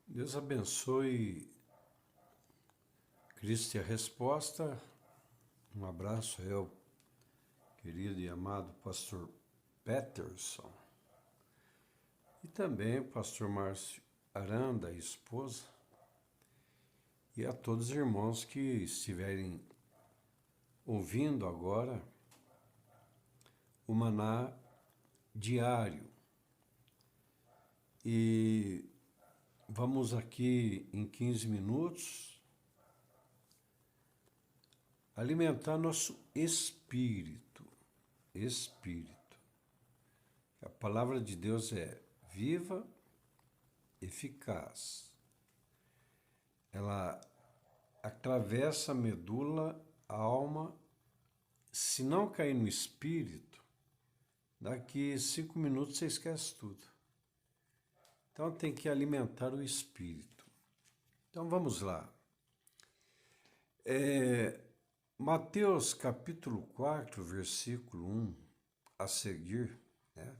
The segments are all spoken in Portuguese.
Deus abençoe. Cristo é a resposta. Um abraço ao querido e amado pastor Peterson e também o pastor Márcio Aranda, esposa, e a todos os irmãos que estiverem ouvindo agora o Maná diário. E vamos aqui em 15 minutos alimentar nosso espírito. A palavra de Deus é viva, eficaz. Ela atravessa a medula, a alma. Se não cair no espírito, daqui 5 minutos você esquece tudo. Então tem que alimentar o espírito. Então vamos lá. Mateus capítulo 4, versículo 1 a seguir, né?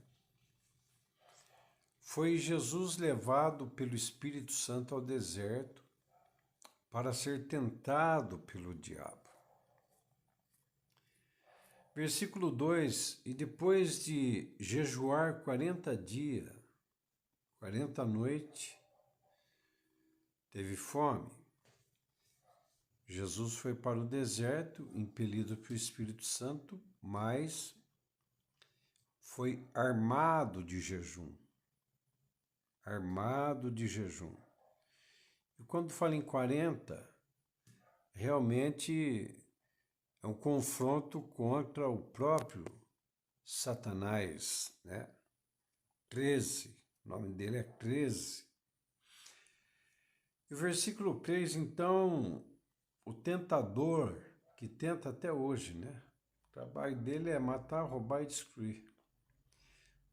Foi Jesus levado pelo Espírito Santo ao deserto para ser tentado pelo diabo. Versículo 2, e depois de jejuar 40 dias, 40 noites, teve fome. Jesus foi para o deserto, impelido pelo Espírito Santo, mas foi armado de jejum. E quando fala em 40, realmente é um confronto contra o próprio Satanás, né? 13, o nome dele é 13. E o versículo 3, então, o tentador, que tenta até hoje, né? O trabalho dele é matar, roubar e destruir.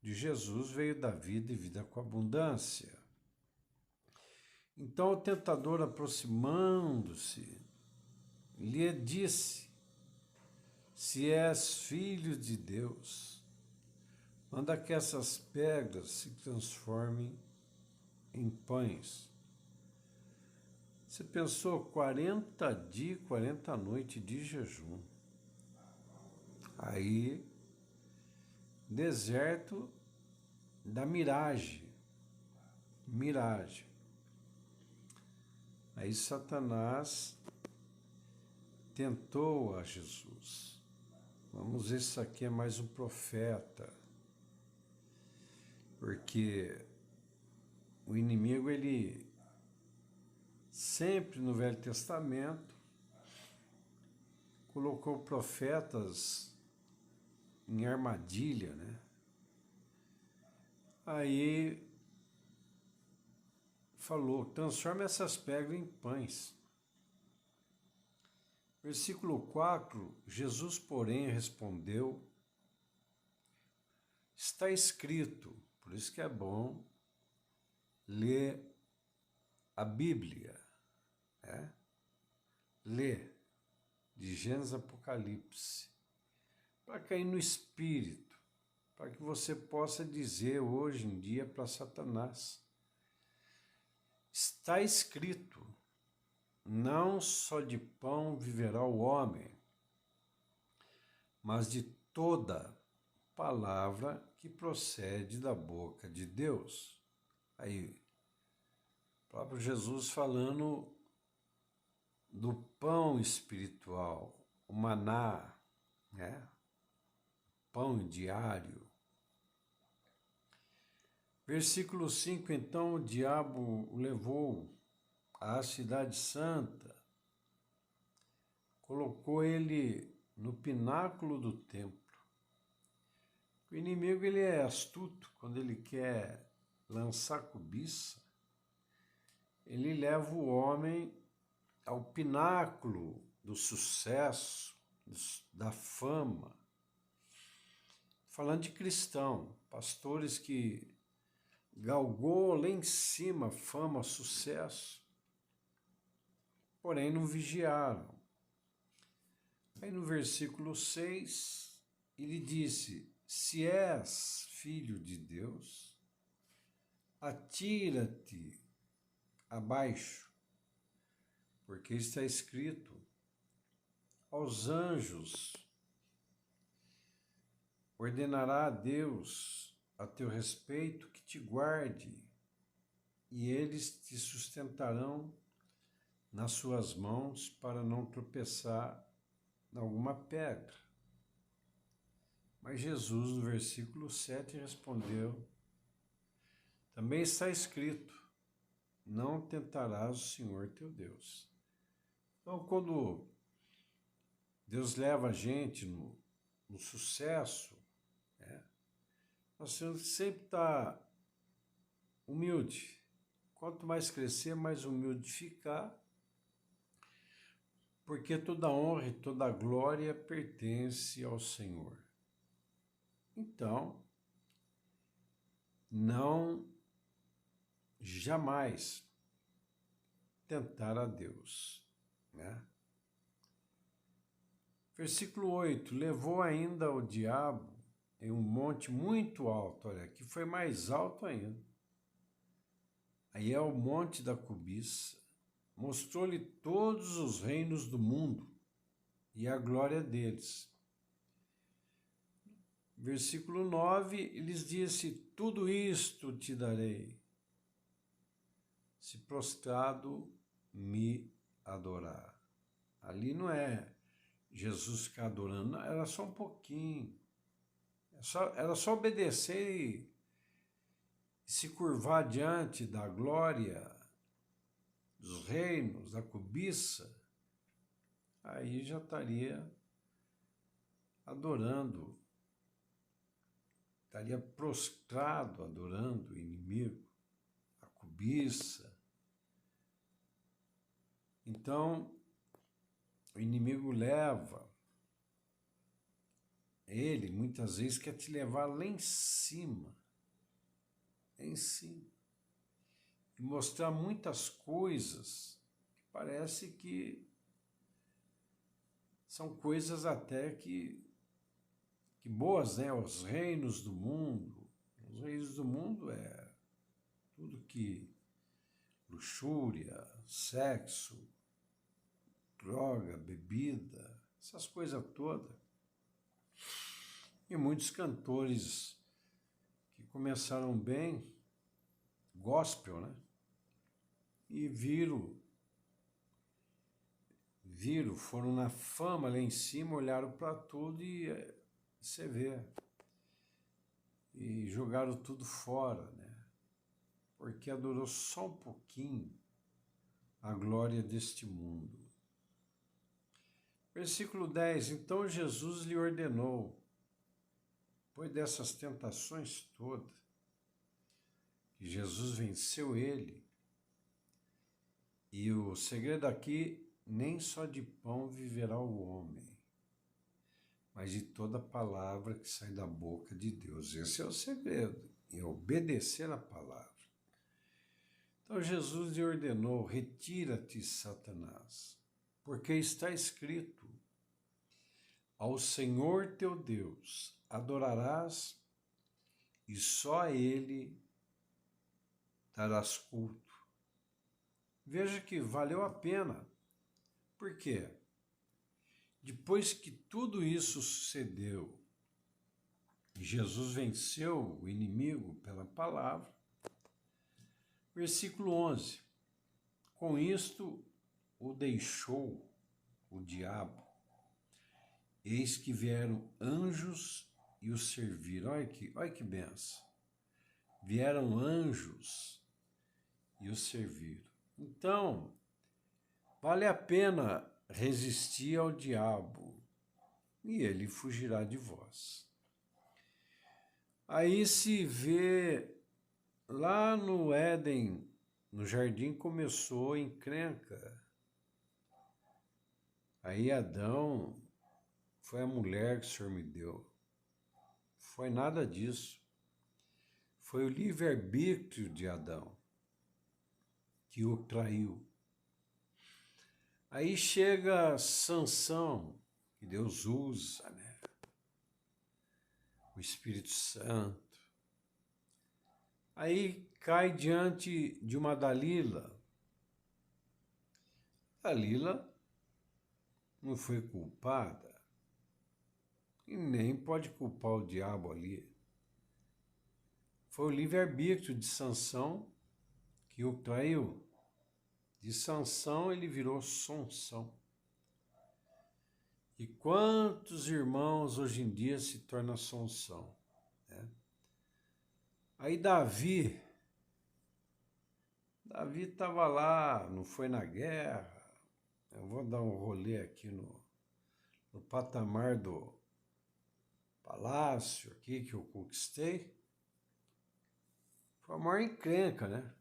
De Jesus veio da vida e vida com abundância. Então o tentador, aproximando-se, lhe disse: se és filho de Deus, manda que essas pedras se transformem em pães. Você pensou 40 dias, 40 noites de jejum. Aí, deserto da miragem. Aí Satanás tentou a Jesus. Vamos ver se isso aqui é mais um profeta. Porque o inimigo, ele sempre no Velho Testamento colocou profetas em armadilha, né? Aí falou: transforma essas pedras em pães. Versículo 4, Jesus, porém, respondeu: está escrito. Por isso que é bom ler a Bíblia, né? Ler de Gênesis a Apocalipse, para cair no espírito, para que você possa dizer hoje em dia para Satanás: está escrito, não só de pão viverá o homem, mas de toda palavra que procede da boca de Deus. Aí, o próprio Jesus falando do pão espiritual, o maná, né? Pão diário. Versículo 5, então o diabo o levou à cidade santa, colocou ele no pináculo do templo. O inimigo, ele é astuto. Quando ele quer lançar cobiça, ele leva o homem ao pináculo do sucesso, da fama. Falando de cristão, pastores que galgou lá em cima fama, sucesso, porém não vigiaram. Aí no versículo 6, ele disse: se és filho de Deus, atira-te abaixo, porque está escrito: aos anjos ordenará a Deus a teu respeito que te guarde, e eles te sustentarão nas suas mãos para não tropeçar em alguma pedra. Mas Jesus, no versículo 7, respondeu: também está escrito: não tentarás o Senhor teu Deus. Então, quando Deus leva a gente no sucesso, nós temos que sempre estar humilde. Quanto mais crescer, mais humilde ficar, porque toda honra e toda glória pertence ao Senhor. Então, não jamais tentar a Deus, né? Versículo 8, levou ainda o diabo em um monte muito alto, olha, que foi mais alto ainda. Aí é o monte da cobiça, mostrou-lhe todos os reinos do mundo e a glória deles. Versículo 9, lhes disse: tudo isto te darei, se prostrado me adorar. Ali não é Jesus ficar adorando, não, era só um pouquinho. Era só obedecer e se curvar diante da glória, dos reinos, da cobiça, aí já estaria adorando, estaria prostrado adorando o inimigo, a cobiça. Então, o inimigo leva, ele muitas vezes quer te levar lá em cima, e mostrar muitas coisas que parece que são coisas até que boas, né? Os reinos do mundo é tudo que luxúria, sexo, droga, bebida, essas coisas todas. E muitos cantores que começaram bem, gospel, né? E foram na fama lá em cima, olharam para tudo e você vê. E jogaram tudo fora, né? Porque adorou só um pouquinho a glória deste mundo. Versículo 10, então Jesus lhe ordenou, depois dessas tentações todas, que Jesus venceu ele, e o segredo aqui, nem só de pão viverá o homem, mas de toda palavra que sai da boca de Deus. Esse é o segredo, é obedecer a palavra. Então Jesus lhe ordenou: retira-te, Satanás, porque está escrito: ao Senhor teu Deus adorarás e só a Ele darás culto. Veja que valeu a pena. Por quê? Depois que tudo isso sucedeu, e Jesus venceu o inimigo pela palavra, versículo 11, com isto o deixou o diabo, eis que vieram anjos e o serviram. Olha que benção. Vieram anjos e o serviram. Então, vale a pena resistir ao diabo e ele fugirá de vós. Aí se vê lá no Éden, no jardim, começou a encrenca. Aí Adão, foi a mulher que o Senhor me deu. Foi nada disso. Foi o livre-arbítrio de Adão que o traiu. Aí chega Sansão, que Deus usa, né? O Espírito Santo. Aí cai diante de uma Dalila, Dalila não foi culpada e nem pode culpar o diabo ali. Foi o livre-arbítrio de Sansão que o traiu. De Sansão ele virou Sonsão. E quantos irmãos hoje em dia se tornam Sonsão? Né? Aí Davi estava lá, não foi na guerra. Eu vou dar um rolê aqui no patamar do palácio aqui que eu conquistei. Foi a maior encrenca, né?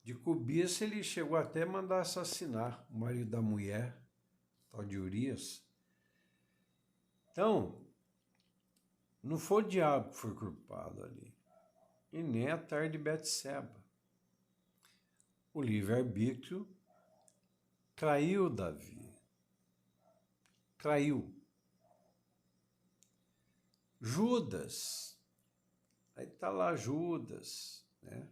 De cobiça ele chegou até a mandar assassinar o marido da mulher, tal de Urias. Então, não foi o diabo que foi culpado ali, e nem a tarde de Betseba. O livre-arbítrio traiu Davi. Traiu. Judas. Aí está lá Judas, né?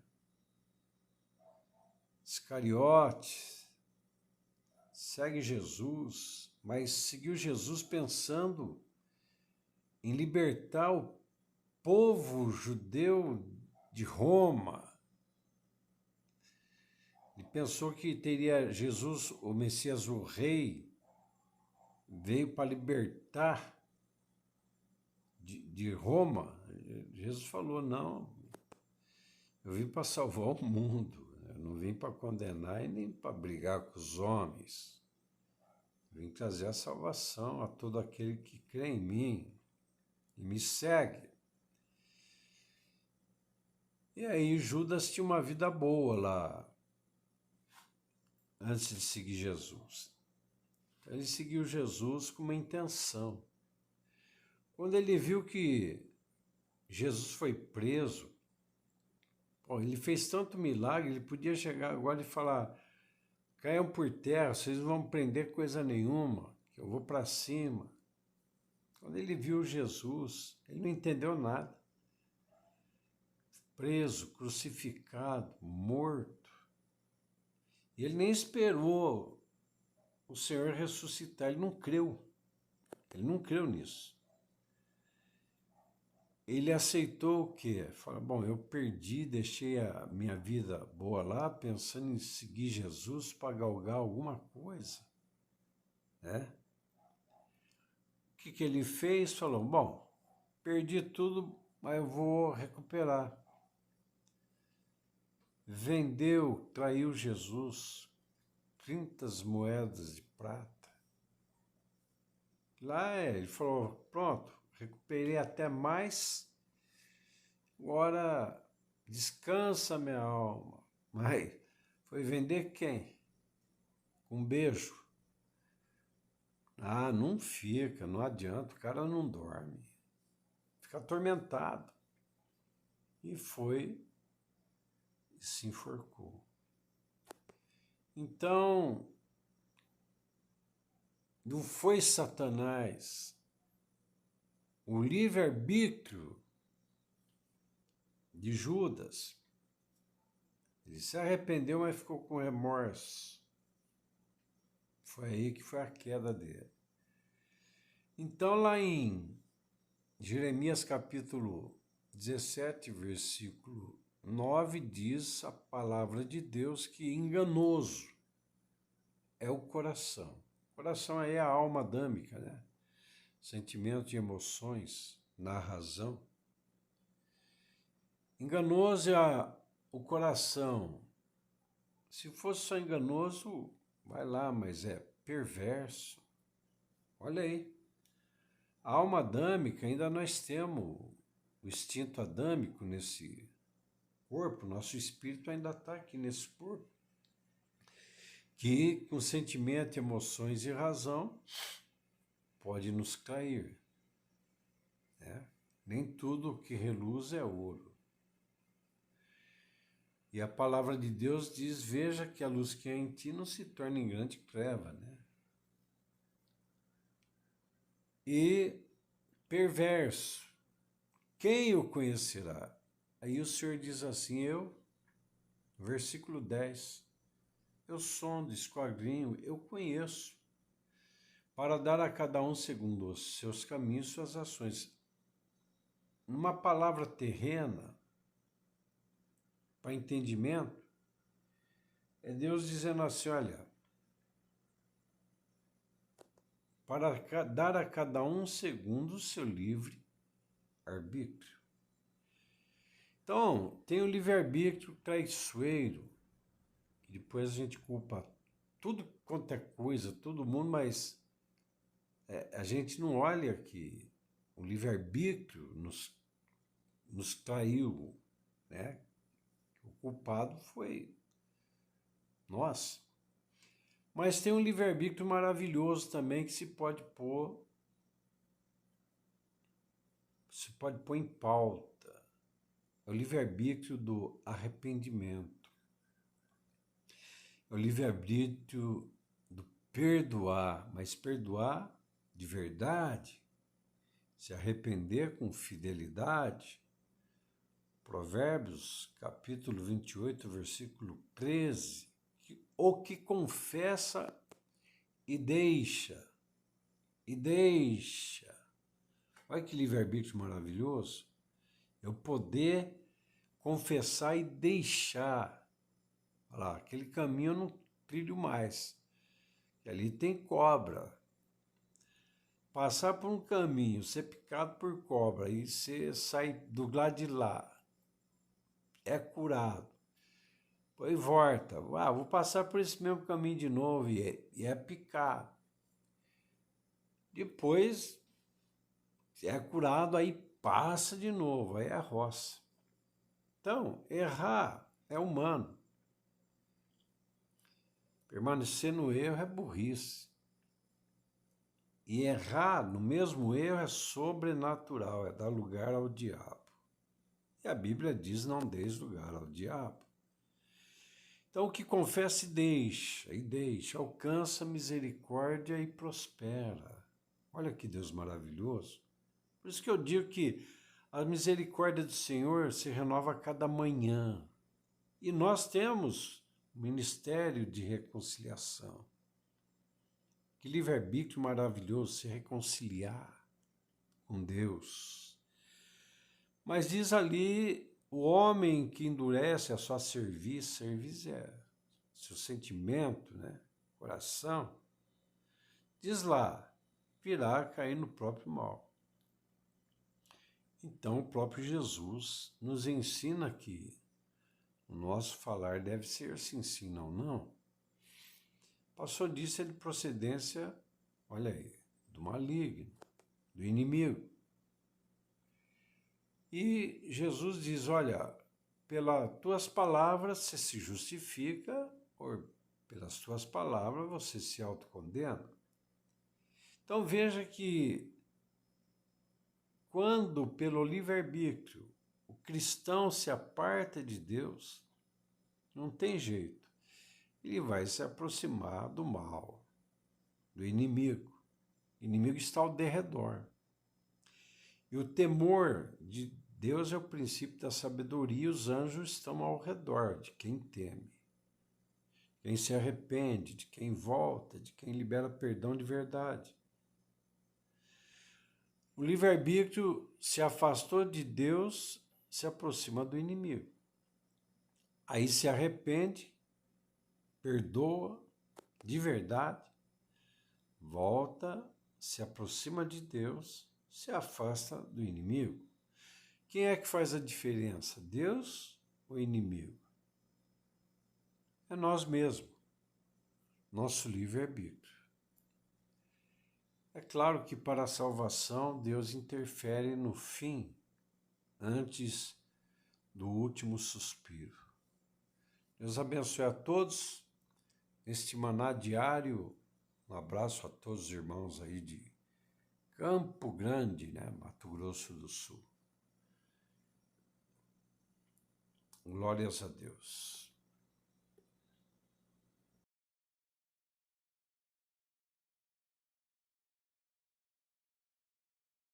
Iscariote. Segue Jesus, mas seguiu Jesus pensando em libertar o povo judeu de Roma. Ele pensou que teria Jesus, o Messias, o Rei, veio para libertar de Roma. Jesus falou, não, eu vim para salvar o mundo, eu não vim para condenar e nem para brigar com os homens. Eu vim trazer a salvação a todo aquele que crê em mim e me segue. E aí Judas tinha uma vida boa lá, antes de seguir Jesus. Ele seguiu Jesus com uma intenção. Quando ele viu que Jesus foi preso, ele fez tanto milagre, ele podia chegar agora e falar, caiam por terra, vocês não vão prender coisa nenhuma, que eu vou para cima. Quando ele viu Jesus, ele não entendeu nada. Preso, crucificado, morto. E ele nem esperou o Senhor ressuscitar, ele não creu. Ele não creu nisso. Ele aceitou o quê? Fala, bom, eu perdi, deixei a minha vida boa lá, pensando em seguir Jesus para galgar alguma coisa. Né? O que ele fez? Falou, bom, perdi tudo, mas eu vou recuperar. Vendeu, traiu Jesus, 30 moedas de prata. Lá ele falou, pronto, recuperei até mais, agora descansa minha alma. Mas foi vender quem? Um beijo. Ah, não fica, não adianta, o cara não dorme. Fica atormentado. E foi e se enforcou. Então, não foi Satanás. O livre-arbítrio de Judas, ele se arrependeu, mas ficou com remorso. Foi aí que foi a queda dele. Então, lá em Jeremias capítulo 17, versículo 9, diz a palavra de Deus que enganoso é o coração. O coração aí é a alma adâmica, né? Sentimentos e emoções na razão. Enganoso é o coração. Se fosse só enganoso, vai lá, mas é perverso. Olha aí. A alma adâmica, ainda nós temos o instinto adâmico nesse corpo, nosso espírito ainda está aqui nesse corpo, que com sentimento, emoções e razão pode nos cair. Né? Nem tudo que reluz é ouro. E a palavra de Deus diz, veja que a luz que é em ti não se torna em grande treva, né? E perverso, quem o conhecerá? Aí o Senhor diz assim, versículo 10, eu sondo, esquadrinho, eu conheço, para dar a cada um segundo os seus caminhos, suas ações. Numa palavra terrena, para entendimento, é Deus dizendo assim, olha, para dar a cada um segundo o seu livre arbítrio. Então, tem o livre-arbítrio traiçoeiro, que depois a gente culpa tudo quanto é coisa, todo mundo, mas a gente não olha que o livre-arbítrio nos traiu, né? O culpado foi nós. Mas tem um livre-arbítrio maravilhoso também que se pode pôr em pauta. É o livre-arbítrio do arrependimento. É o livre-arbítrio do perdoar, mas perdoar de verdade, se arrepender com fidelidade. Provérbios, capítulo 28, versículo 13. O que confessa e deixa. Olha que livre-arbítrio maravilhoso. Eu poder confessar e deixar. Olha lá, aquele caminho eu não trilho mais. Ali tem cobra. Passar por um caminho, ser picado por cobra e você sai do lado de lá, é curado. Depois volta. Vou passar por esse mesmo caminho de novo e é picado. Depois é curado, aí passa de novo, aí é a roça. Então, errar é humano. Permanecer no erro é burrice. E errar no mesmo erro é sobrenatural, é dar lugar ao diabo. E a Bíblia diz, não deis lugar ao diabo. Então, o que confessa e deixa, alcança misericórdia e prospera. Olha que Deus maravilhoso. Por isso que eu digo que a misericórdia do Senhor se renova a cada manhã. E nós temos o ministério de reconciliação. Que livre-arbítrio maravilhoso se reconciliar com Deus. Mas diz ali, o homem que endurece a sua cerviz é seu sentimento, né? Coração, diz lá, virá a cair no próprio mal. Então, o próprio Jesus nos ensina que o nosso falar deve ser sim, sim, não, não. Passou disso é de procedência, olha aí, do maligno, do inimigo. E Jesus diz, olha, pelas tuas palavras você se justifica, ou pelas tuas palavras você se autocondena. Então veja que quando pelo livre-arbítrio o cristão se aparta de Deus, não tem jeito, ele vai se aproximar do mal, do inimigo. O inimigo está ao derredor. E o temor de Deus é o princípio da sabedoria, e os anjos estão ao redor de quem teme, quem se arrepende, de quem volta, de quem libera perdão de verdade. O livre-arbítrio se afastou de Deus, se aproxima do inimigo. Aí se arrepende, perdoa de verdade, volta, se aproxima de Deus, se afasta do inimigo. Quem é que faz a diferença? Deus ou inimigo? É nós mesmos, nosso livre-arbítrio. É claro que para a salvação Deus interfere no fim, antes do último suspiro. Deus abençoe a todos neste maná diário. Um abraço a todos os irmãos aí de Campo Grande, né, Mato Grosso do Sul. Glórias a Deus.